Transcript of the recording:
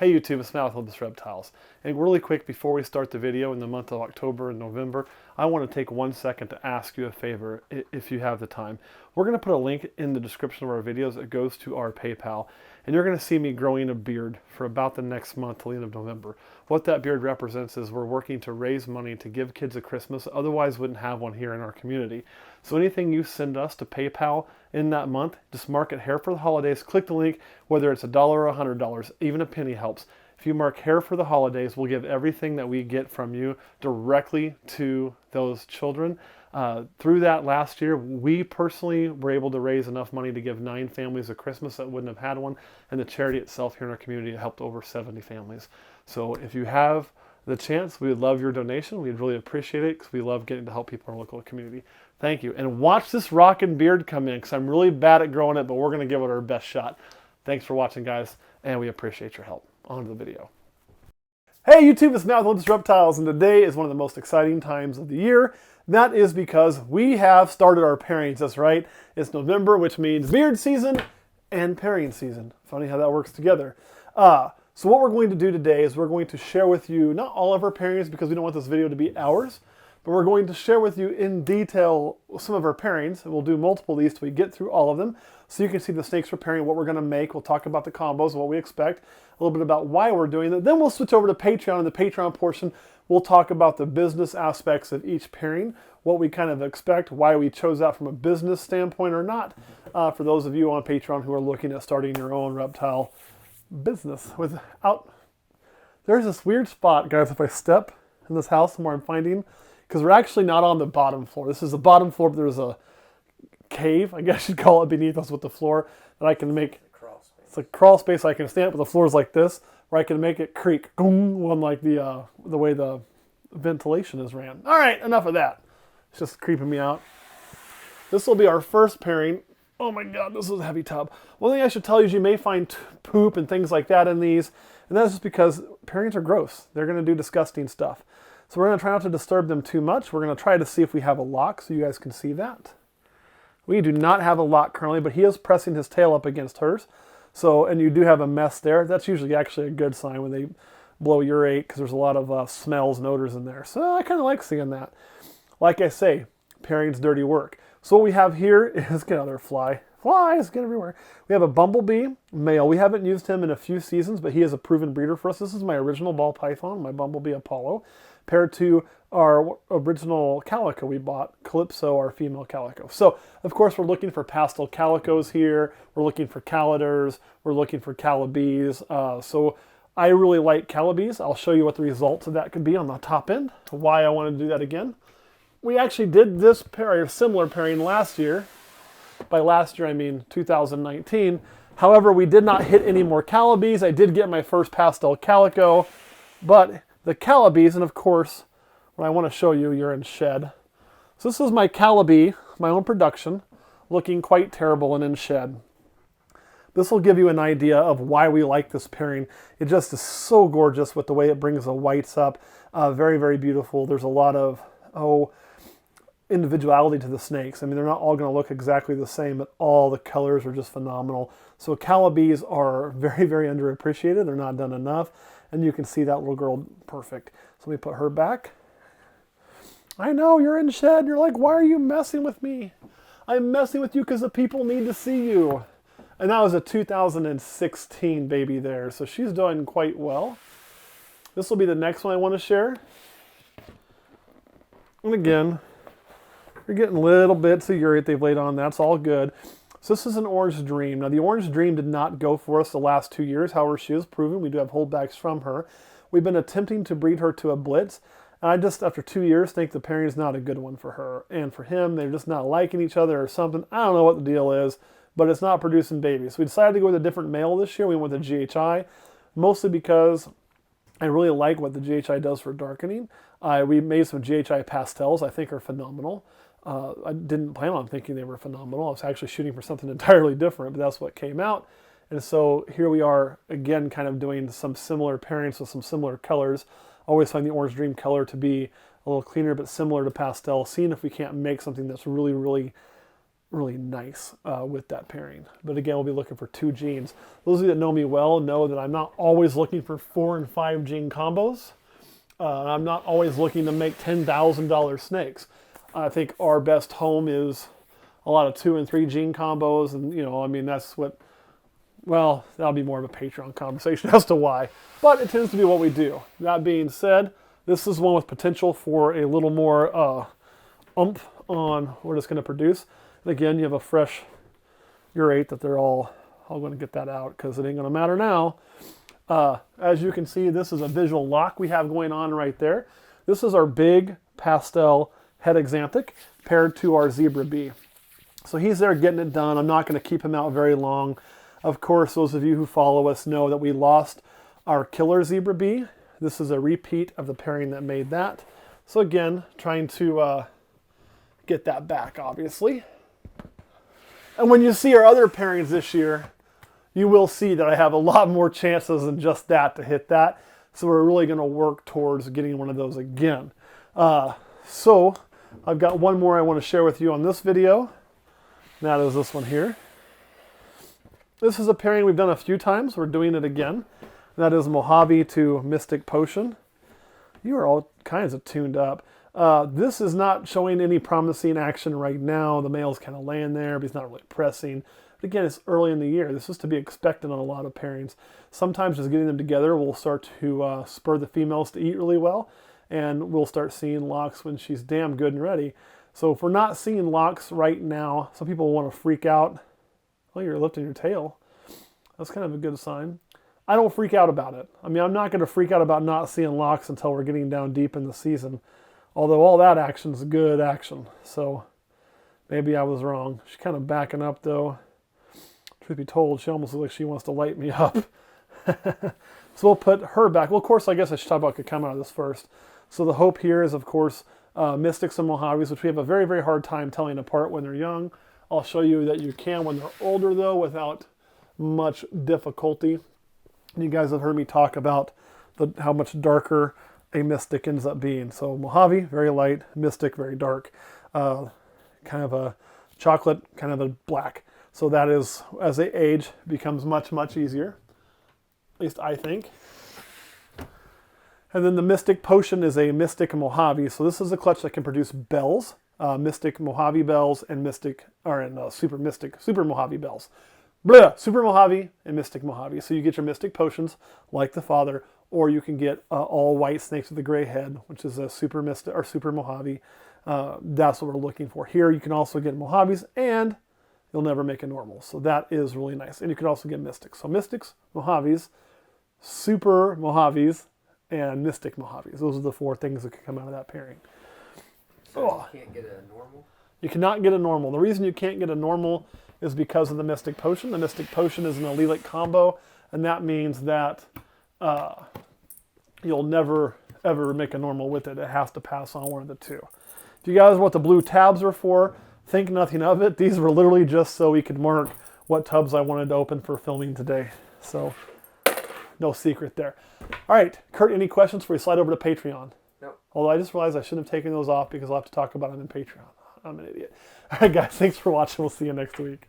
Hey YouTube, it's Matt with Olympus Reptiles. And really quick, before we start the video in the month of October and November, I want to take 1 second to ask you a favor if you have the time. We're going to put a link in the description of our videos that goes to our PayPal. And you're going to see me growing a beard for about the next month till the end of November. What that beard represents is we're working to raise money to give kids a Christmas that otherwise wouldn't have one here in our community. So anything you send us to PayPal in that month, just mark it Hair for the Holidays, click the link, whether it's $1 or $100, even a penny helps. If you mark Hair for the Holidays, we'll give everything that we get from you directly to those children. Through that last year, we personally were able to raise enough money to give 9 families a Christmas that wouldn't have had one, and the charity itself here in our community helped over 70 families. So if you have the chance, we would love your donation. We'd really appreciate it because we love getting to help people in our local community. Thank you. And watch this rockin' beard come in because I'm really bad at growing it, but we're going to give it our best shot. Thanks for watching, guys, and we appreciate your help. On to the video. Hey YouTube, it's Matt with Olympus Reptiles, and today is one of the most exciting times of the year. That is because we have started our pairings. That's right. It's November, which means beard season and pairing season. Funny how that works together. So what we're going to do today is we're going to share with you not all of our pairings because we don't want this video to be hours, but we're going to share with you in detail some of our pairings. And we'll do multiple of these till we get through all of them. So you can see the snakes we're pairing, what we're going to make. We'll talk about the combos and what we expect, a little bit about why we're doing it. Then we'll switch over to Patreon. In the Patreon portion, we'll talk about the business aspects of each pairing, what we kind of expect, why we chose that from a business standpoint or not. For those of you on Patreon who are looking at starting your own reptile business without... There's this weird spot, guys, if I step in this house where I'm finding, because we're actually not on the bottom floor. This is the bottom floor, but there's a cave, I guess you'd call it, beneath us with the floor that I can make. It's a crawl space. I can stand up with the floors like this, where I can make it creak, like the way the ventilation is ran. All right, enough of that. It's just creeping me out. This will be our first pairing. Oh my God, this is a heavy tub. One thing I should tell you is you may find poop and things like that in these, and that's just because pairings are gross. They're going to do disgusting stuff. So we're going to try not to disturb them too much. We're going to try to see if we have a lock so you guys can see that. We do not have a lock currently, but he is pressing his tail up against hers. So, and you do have a mess there. That's usually actually a good sign when they blow urate because there's a lot of smells and odors in there. So I kind of like seeing that. Like I say, pairing's dirty work. So what we have here is, get another fly. Flies, get everywhere. We have a bumblebee male. We haven't used him in a few seasons, but he is a proven breeder for us. This is my original ball python, my bumblebee Apollo, paired to our original calico we bought, Calypso, our female calico. So, of course, we're looking for pastel calicos here. We're looking for calidars. We're looking for calibes. So I really like calibes. I'll show you what the results of that could be on the top end, why I want to do that again. We actually did this pair, or similar pairing last year. By last year, I mean 2019. However, we did not hit any more calibes. I did get my first pastel calico, but the calibes, and of course, what I want to show you, you're in shed. So this is my calibe, my own production, looking quite terrible and in shed. This will give you an idea of why we like this pairing. It just is so gorgeous with the way it brings the whites up. Very, very beautiful. There's a lot of, individuality to the snakes. I mean, they're not all going to look exactly the same, but all the colors are just phenomenal. So calibes are very, very underappreciated. They're not done enough. And you can see that little girl perfect. So let me put her back. I know, you're in shed. You're like, why are you messing with me? I'm messing with you because the people need to see you. And that was a 2016 baby there. So she's doing quite well. This will be the next one I want to share. And again, you're getting little bits of urate they've laid on. That's all good. So this is an Orange Dream. Now the Orange Dream did not go for us the last 2 years. However, she is proven. We do have holdbacks from her. We've been attempting to breed her to a Blitz. And I just, after 2 years, think the pairing is not a good one for her. And for him, they're just not liking each other or something. I don't know what the deal is, but it's not producing babies. So we decided to go with a different male this year. We went with a GHI, mostly because I really like what the GHI does for darkening. We made some GHI pastels I think are phenomenal. I didn't plan on thinking they were phenomenal. I was actually shooting for something entirely different, but that's what came out. And so here we are again, kind of doing some similar pairings with some similar colors. I always find the Orange Dream color to be a little cleaner, but similar to pastel, seeing if we can't make something that's really, really really nice with that pairing. But again, we'll be looking for 2 genes. Those of you that know me well know that I'm not always looking for 4 and 5 gene combos. I'm not always looking to make $10,000 snakes. I think our best home is a lot of 2 and 3 gene combos, and you know, I mean, that's what, well, that'll be more of a Patreon conversation as to why, but it tends to be what we do. That being said, this is one with potential for a little more oomph on what it's going to produce. And again, you have a fresh urate that they're all going to get that out because it ain't going to matter now. As you can see, this is a visual lock we have going on right there. This is our big pastel het axanthic paired to our zebra bee. So he's there getting it done. I'm not going to keep him out very long. Of course, those of you who follow us know that we lost our killer zebra bee. This is a repeat of the pairing that made that. So again, trying to get that back, obviously. And when you see our other pairings this year, you will see that I have a lot more chances than just that to hit that. So we're really going to work towards getting one of those again. So I've got one more I want to share with you on this video. That is this one here. This is a pairing we've done a few times. We're doing it again. That is Mojave to Mystic Potion. You are all kinds of tuned up. This is not showing any promising action right now. The male's kind of laying there, but he's not really pressing. But again, it's early in the year. This is to be expected on a lot of pairings. Sometimes just getting them together will start to spur the females to eat really well, and we'll start seeing locks when she's damn good and ready. So if we're not seeing locks right now, some people want to freak out. Well, you're lifting your tail. That's kind of a good sign. I don't freak out about it. I mean, I'm not going to freak out about not seeing locks until we're getting down deep in the season. Although all that action's good action. So maybe I was wrong. She's kind of backing up though. Truth be told, she almost looks like she wants to light me up. So we'll put her back. Well, of course, I guess I should talk about Kakema out of this first. So the hope here is, of course, Mystics and Mojaves, which we have a very, very hard time telling apart when they're young. I'll show you that you can when they're older, though, without much difficulty. You guys have heard me talk about how much darker a Mystic ends up being. So Mojave, very light. Mystic, very dark. Kind of a chocolate, kind of a black. So that is, as they age, becomes much, much easier. At least I think. And then the Mystic Potion is a Mystic Mojave. So this is a clutch that can produce bells, Mystic Mojave bells, and Super Mojave bells. Blah, Super Mojave and Mystic Mojave. So you get your Mystic Potions, like the father, or you can get all white snakes with a gray head, which is a Super Mystic or Super Mojave. That's what we're looking for. Here you can also get Mojaves, and you'll never make a normal. So that is really nice. And you can also get Mystics. So Mystics, Mojaves, Super Mojaves, and Mystic Mojaves. Those are the 4 things that can come out of that pairing. So you can't get a normal? You cannot get a normal. The reason you can't get a normal is because of the Mystic Potion. The Mystic Potion is an allelic combo, and that means that you'll never, ever make a normal with it. It has to pass on one of the 2. If you guys know what the blue tabs were for, think nothing of it. These were literally just so we could mark what tubs I wanted to open for filming today. So, no secret there. All right, Kurt, any questions before we slide over to Patreon? No. Although I just realized I shouldn't have taken those off because I'll have to talk about them in Patreon. I'm an idiot. All right, guys, thanks for watching. We'll see you next week.